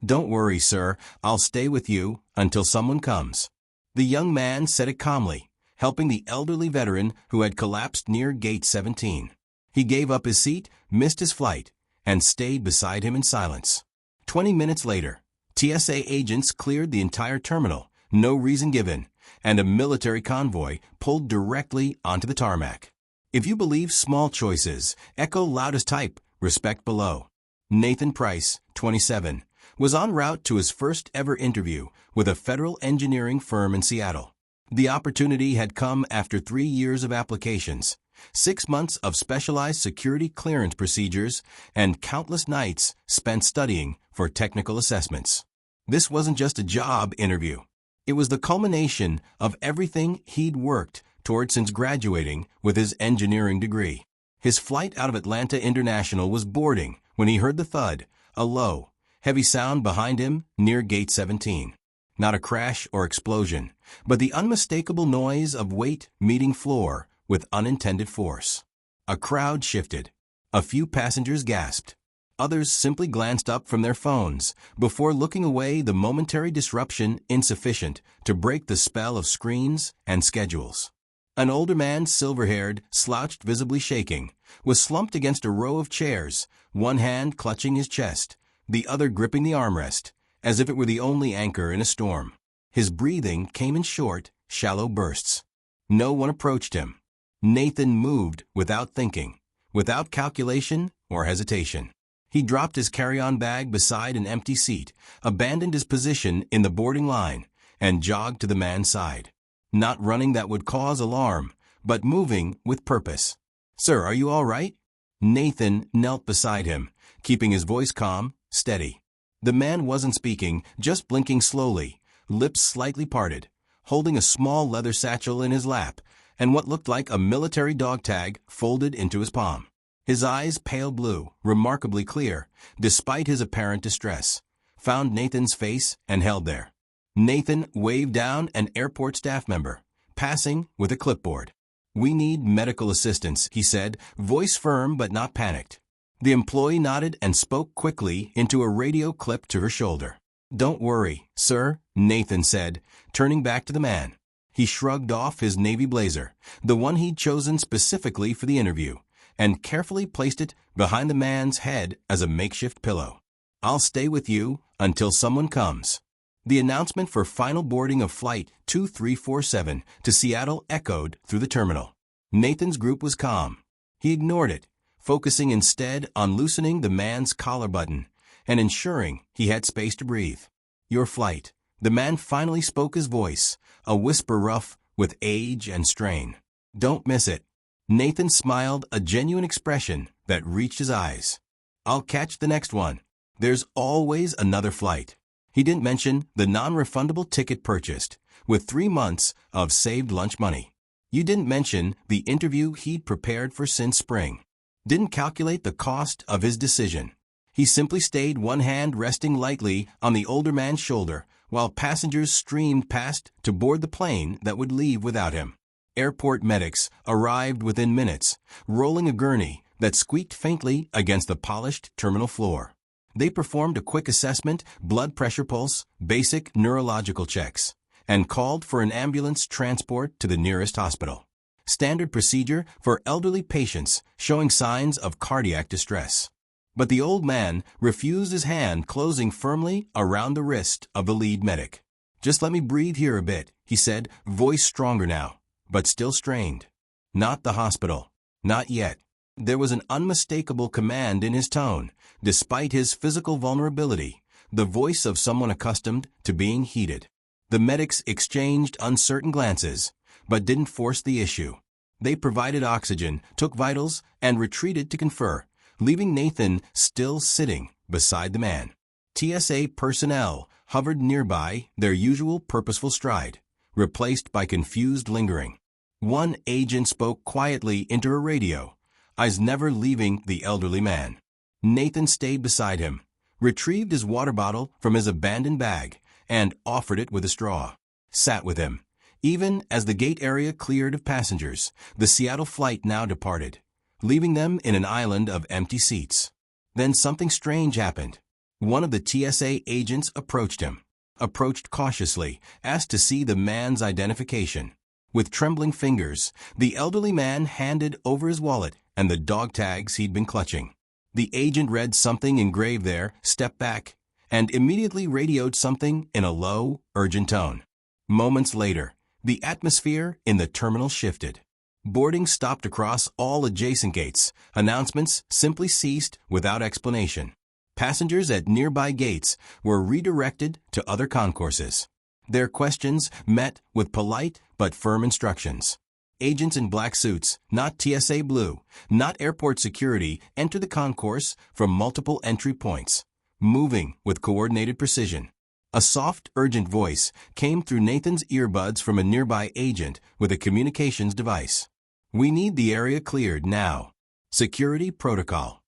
"Don't worry, sir. I'll stay with you until someone comes." The young man said it calmly, helping the elderly veteran who had collapsed near gate 17. He gave up his seat, missed his flight, and stayed beside him in silence. 20 minutes later, TSA agents cleared the entire terminal, no reason given, and a military convoy pulled directly onto the tarmac. If you believe small choices, echo loudest type, respect below. Nathan Price, 27, was en route to his first ever interview with a federal engineering firm in Seattle. The opportunity had come after 3 years of applications, 6 months of specialized security clearance procedures, and countless nights spent studying for technical assessments. This wasn't just a job interview. It was the culmination of everything he'd worked toward since graduating with his engineering degree. His flight out of Atlanta International was boarding when he heard the thud, a low, heavy sound behind him near gate 17. Not a crash or explosion, but the unmistakable noise of weight meeting floor with unintended force. A crowd shifted. A few passengers gasped. Others simply glanced up from their phones before looking away, the momentary disruption insufficient to break the spell of screens and schedules. An older man, silver-haired, slouched, visibly shaking, was slumped against a row of chairs, one hand clutching his chest, the other gripping the armrest, as if it were the only anchor in a storm. His breathing came in short, shallow bursts. No one approached him. Nathan moved without thinking, without calculation or hesitation. He dropped his carry-on bag beside an empty seat, abandoned his position in the boarding line, and jogged to the man's side. Not running that would cause alarm, but moving with purpose. "Sir, are you all right?" Nathan knelt beside him, keeping his voice calm, steady. The man wasn't speaking, just blinking slowly, lips slightly parted, holding a small leather satchel in his lap, and what looked like a military dog tag folded into his palm. His eyes, pale blue, remarkably clear, despite his apparent distress, found Nathan's face and held there. Nathan waved down an airport staff member, passing with a clipboard. "We need medical assistance," he said, voice firm but not panicked. The employee nodded and spoke quickly into a radio clip to her shoulder. "Don't worry, sir," Nathan said, turning back to the man. He shrugged off his navy blazer, the one he'd chosen specifically for the interview, and carefully placed it behind the man's head as a makeshift pillow. "I'll stay with you until someone comes." The announcement for final boarding of Flight 2347 to Seattle echoed through the terminal. Nathan's group was calm. He ignored it, focusing instead on loosening the man's collar button and ensuring he had space to breathe. "Your flight." The man finally spoke, his voice, a whisper rough with age and strain. "Don't miss it." Nathan smiled, a genuine expression that reached his eyes. "I'll catch the next one. There's always another flight." He didn't mention the non-refundable ticket purchased, with 3 months of saved lunch money. You didn't mention the interview he'd prepared for since spring. Didn't calculate the cost of his decision. He simply stayed, one hand resting lightly on the older man's shoulder, while passengers streamed past to board the plane that would leave without him. Airport medics arrived within minutes, rolling a gurney that squeaked faintly against the polished terminal floor. They performed a quick assessment, blood pressure, pulse, basic neurological checks, and called for an ambulance transport to the nearest hospital. Standard procedure for elderly patients showing signs of cardiac distress. But the old man refused, his hand closing firmly around the wrist of the lead medic. "Just let me breathe here a bit," he said, voice stronger now, but still strained. "Not the hospital. Not yet." There was an unmistakable command in his tone, despite his physical vulnerability, the voice of someone accustomed to being heated. The medics exchanged uncertain glances, but didn't force the issue. They provided oxygen, took vitals, and retreated to confer, leaving Nathan still sitting beside the man. TSA personnel hovered nearby, their usual purposeful stride, replaced by confused lingering. One agent spoke quietly into a radio, eyes never leaving the elderly man. Nathan stayed beside him, retrieved his water bottle from his abandoned bag, and offered it with a straw. Sat with him. Even as the gate area cleared of passengers, the Seattle flight now departed, leaving them in an island of empty seats. Then something strange happened. One of the TSA agents approached cautiously, asked to see the man's identification. With trembling fingers, the elderly man handed over his wallet and the dog tags he'd been clutching. The agent read something engraved there, stepped back, and immediately radioed something in a low, urgent tone. Moments later, the atmosphere in the terminal shifted. Boarding stopped across all adjacent gates. Announcements simply ceased without explanation. Passengers at nearby gates were redirected to other concourses. Their questions met with polite but firm instructions. Agents in black suits, not TSA Blue, not airport security, enter the concourse from multiple entry points, moving with coordinated precision. A soft, urgent voice came through Nathan's earbuds from a nearby agent with a communications device. "We need the area cleared now. Security protocol."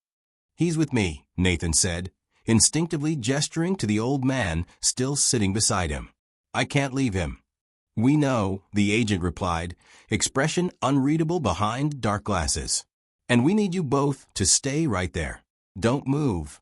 "He's with me," Nathan said, instinctively gesturing to the old man still sitting beside him. "I can't leave him." "We know," the agent replied, expression unreadable behind dark glasses. "And we need you both to stay right there. Don't move."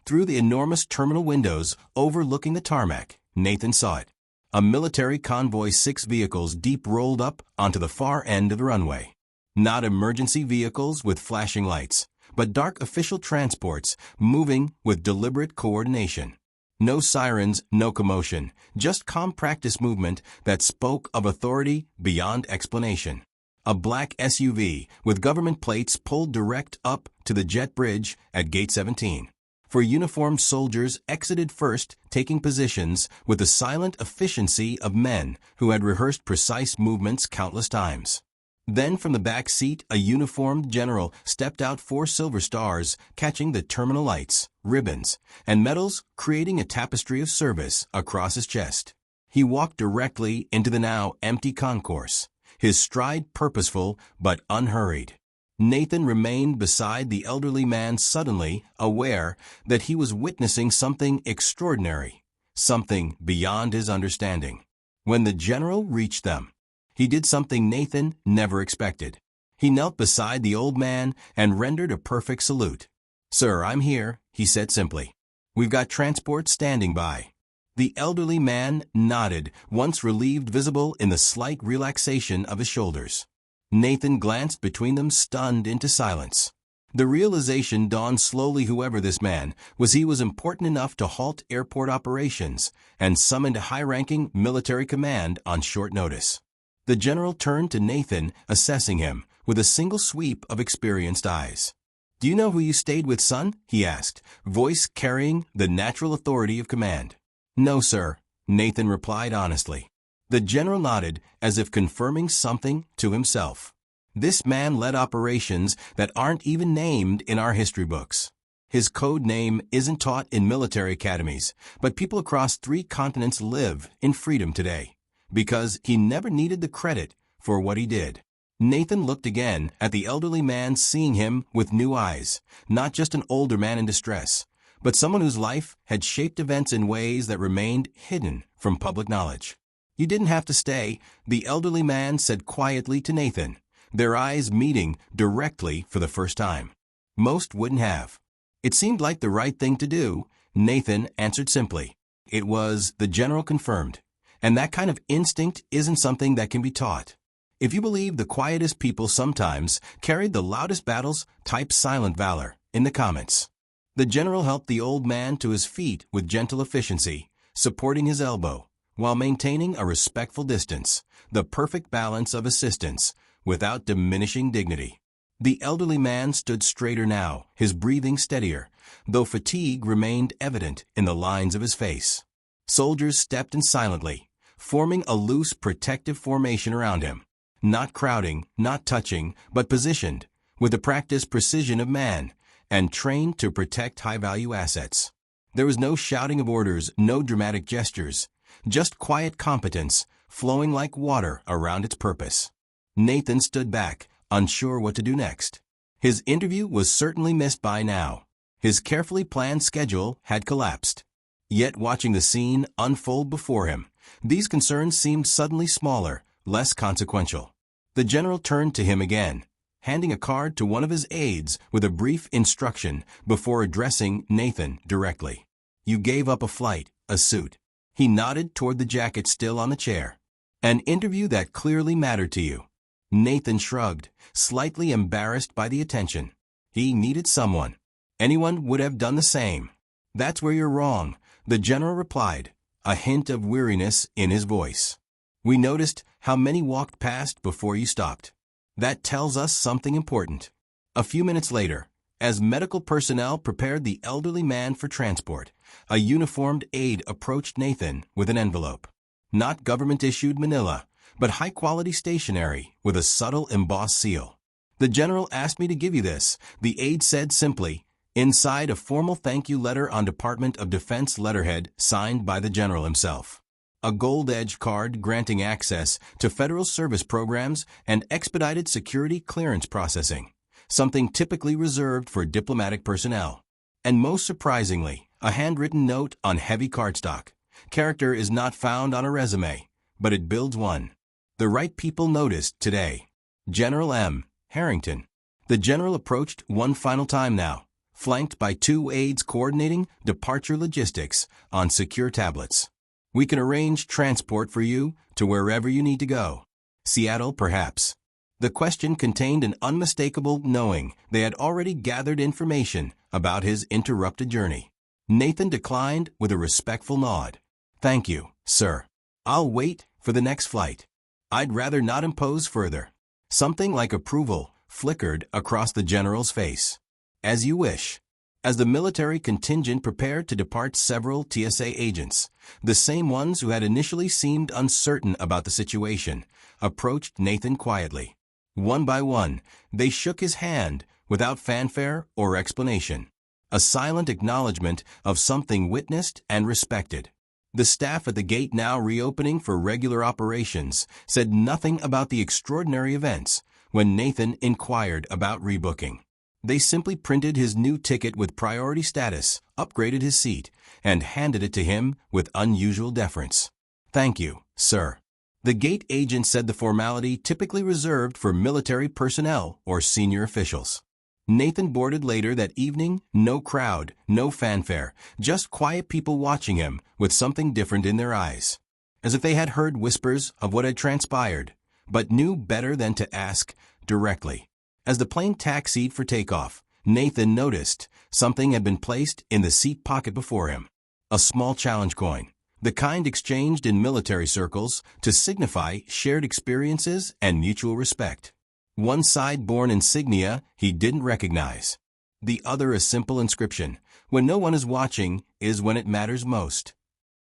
Through the enormous terminal windows overlooking the tarmac, Nathan saw it. A military convoy, 6 vehicles deep, rolled up onto the far end of the runway. Not emergency vehicles with flashing lights, but dark official transports moving with deliberate coordination. No sirens, no commotion, just calm practice movement that spoke of authority beyond explanation. A black SUV with government plates pulled direct up to the jet bridge at Gate 17. 4 uniformed soldiers exited first, taking positions with the silent efficiency of men who had rehearsed precise movements countless times. Then from the back seat, a uniformed general stepped out, 4 silver stars catching the terminal lights, ribbons, and medals, creating a tapestry of service across his chest. He walked directly into the now empty concourse, his stride purposeful but unhurried. Nathan remained beside the elderly man, suddenly aware that he was witnessing something extraordinary, something beyond his understanding. When the general reached them, he did something Nathan never expected. He knelt beside the old man and rendered a perfect salute. "Sir, I'm here," he said simply. "We've got transport standing by." The elderly man nodded, once relieved visible in the slight relaxation of his shoulders. Nathan glanced between them, stunned into silence. The realization dawned slowly: whoever this man was, he was important enough to halt airport operations and summon a high-ranking military command on short notice. The general turned to Nathan, assessing him with a single sweep of experienced eyes. "Do you know who you stayed with, son?" he asked, voice carrying the natural authority of command. "No, sir," Nathan replied honestly. The general nodded, as if confirming something to himself. "This man led operations that aren't even named in our history books. His code name isn't taught in military academies, but people across 3 continents live in freedom today, because he never needed the credit for what he did." Nathan looked again at the elderly man, seeing him with new eyes, not just an older man in distress, but someone whose life had shaped events in ways that remained hidden from public knowledge. "You didn't have to stay," the elderly man said quietly to Nathan, their eyes meeting directly for the first time. "Most wouldn't have." "It seemed like the right thing to do," Nathan answered simply. "It was," the general confirmed. "And that kind of instinct isn't something that can be taught. If you believe the quietest people sometimes carried the loudest battles, type silent valor in the comments." The general helped the old man to his feet with gentle efficiency, supporting his elbow, while maintaining a respectful distance, the perfect balance of assistance without diminishing dignity. The elderly man stood straighter now, his breathing steadier, though fatigue remained evident in the lines of his face. Soldiers stepped in silently, forming a loose protective formation around him, not crowding, not touching, but positioned, with the practiced precision of man, and trained to protect high-value assets. There was no shouting of orders, no dramatic gestures, just quiet competence flowing like water around its purpose. Nathan stood back, unsure what to do next. His interview was certainly missed by now. His carefully planned schedule had collapsed. Yet watching the scene unfold before him, these concerns seemed suddenly smaller, less consequential. The general turned to him again, handing a card to one of his aides with a brief instruction before addressing Nathan directly. You gave up a flight, a suit. He nodded toward the jacket still on the chair. An interview that clearly mattered to you. Nathan shrugged, slightly embarrassed by the attention. He needed someone. Anyone would have done the same. That's where you're wrong, the general replied, a hint of weariness in his voice. We noticed how many walked past before you stopped. That tells us something important. A few minutes later, as medical personnel prepared the elderly man for transport, a uniformed aide approached Nathan with an envelope. Not government-issued manila, but high-quality stationery with a subtle embossed seal. The general asked me to give you this, the aide said simply, inside a formal thank you letter on Department of Defense letterhead signed by the general himself. A gold-edged card granting access to federal service programs and expedited security clearance processing, something typically reserved for diplomatic personnel. And most surprisingly, a handwritten note on heavy cardstock. Character is not found on a resume, but it builds one. The right people noticed today. General M. Harrington. The general approached one final time now, flanked by two aides coordinating departure logistics on secure tablets. We can arrange transport for you to wherever you need to go. Seattle, perhaps. The question contained an unmistakable knowing they had already gathered information about his interrupted journey. Nathan declined with a respectful nod. Thank you, sir. I'll wait for the next flight. I'd rather not impose further. Something like approval flickered across the general's face. As you wish. As the military contingent prepared to depart, several TSA agents, the same ones who had initially seemed uncertain about the situation, approached Nathan quietly. One by one, they shook his hand without fanfare or explanation. A silent acknowledgement of something witnessed and respected. The staff at the gate, now reopening for regular operations, said nothing about the extraordinary events when Nathan inquired about rebooking. They simply printed his new ticket with priority status, upgraded his seat, and handed it to him with unusual deference. Thank you, sir. The gate agent said, the formality typically reserved for military personnel or senior officials. Nathan boarded later that evening, no crowd, no fanfare, just quiet people watching him with something different in their eyes. As if they had heard whispers of what had transpired, but knew better than to ask directly. As the plane taxied for takeoff, Nathan noticed something had been placed in the seat pocket before him. A small challenge coin, the kind exchanged in military circles to signify shared experiences and mutual respect. One side-borne insignia he didn't recognize. The other a simple inscription, when no one is watching is when it matters most.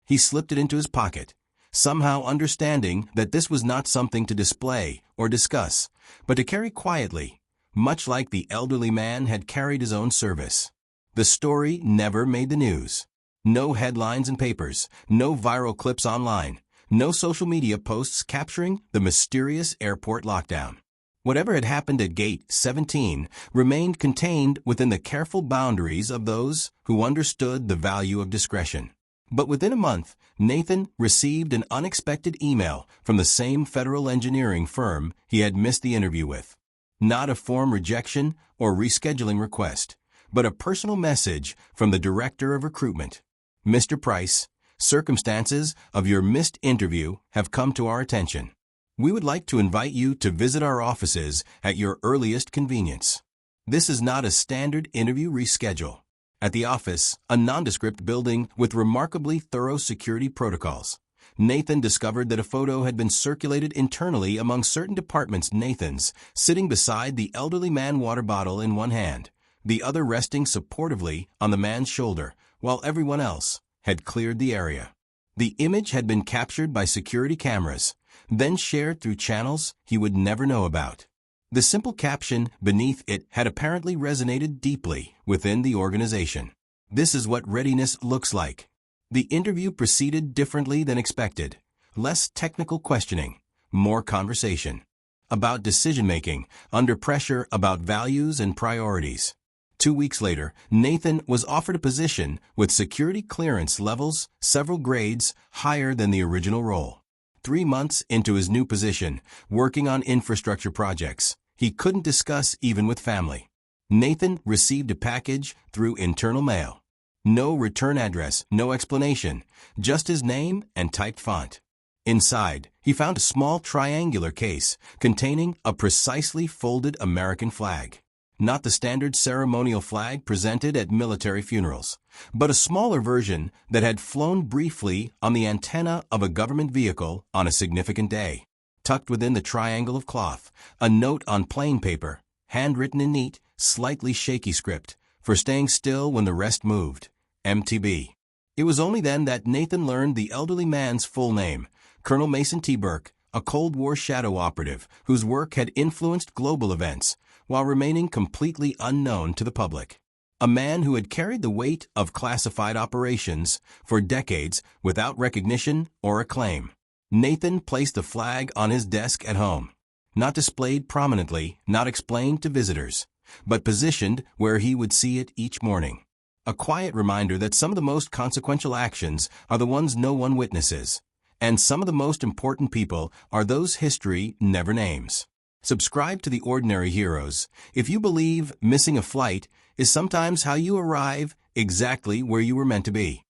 He slipped it into his pocket, somehow understanding that this was not something to display or discuss, but to carry quietly, much like the elderly man had carried his own service. The story never made the news. No headlines in papers, no viral clips online, no social media posts capturing the mysterious airport lockdown. Whatever had happened at Gate 17 remained contained within the careful boundaries of those who understood the value of discretion. But within a month, Nathan received an unexpected email from the same federal engineering firm he had missed the interview with. Not a form rejection or rescheduling request, but a personal message from the director of recruitment. Mr. Price, circumstances of your missed interview have come to our attention. We would like to invite you to visit our offices at your earliest convenience. This is not a standard interview reschedule. At the office, a nondescript building with remarkably thorough security protocols, Nathan discovered that a photo had been circulated internally among certain departments. Nathan's sitting beside the elderly man, water bottle in one hand, the other resting supportively on the man's shoulder, while everyone else had cleared the area. The image had been captured by security cameras, then shared through channels he would never know about. The simple caption beneath it had apparently resonated deeply within the organization. This is what readiness looks like. The interview proceeded differently than expected. Less technical questioning, more conversation. About decision-making, under pressure, about values and priorities. 2 weeks later, Nathan was offered a position with security clearance levels several grades higher than the original role. 3 months into his new position, working on infrastructure projects, he couldn't discuss even with family. Nathan received a package through internal mail. No return address, no explanation, just his name and typed font. Inside, he found a small triangular case containing a precisely folded American flag. Not the standard ceremonial flag presented at military funerals, but a smaller version that had flown briefly on the antenna of a government vehicle on a significant day. Tucked within the triangle of cloth, a note on plain paper, handwritten in neat, slightly shaky script, for staying still when the rest moved. MTB. It was only then that Nathan learned the elderly man's full name, Colonel Mason T. Burke, a Cold War shadow operative whose work had influenced global events while remaining completely unknown to the public. A man who had carried the weight of classified operations for decades without recognition or acclaim. Nathan placed the flag on his desk at home. Not displayed prominently, not explained to visitors, but positioned where he would see it each morning. A quiet reminder that some of the most consequential actions are the ones no one witnesses, and some of the most important people are those history never names. Subscribe to The Ordinary Heroes if you believe missing a flight is sometimes how you arrive exactly where you were meant to be.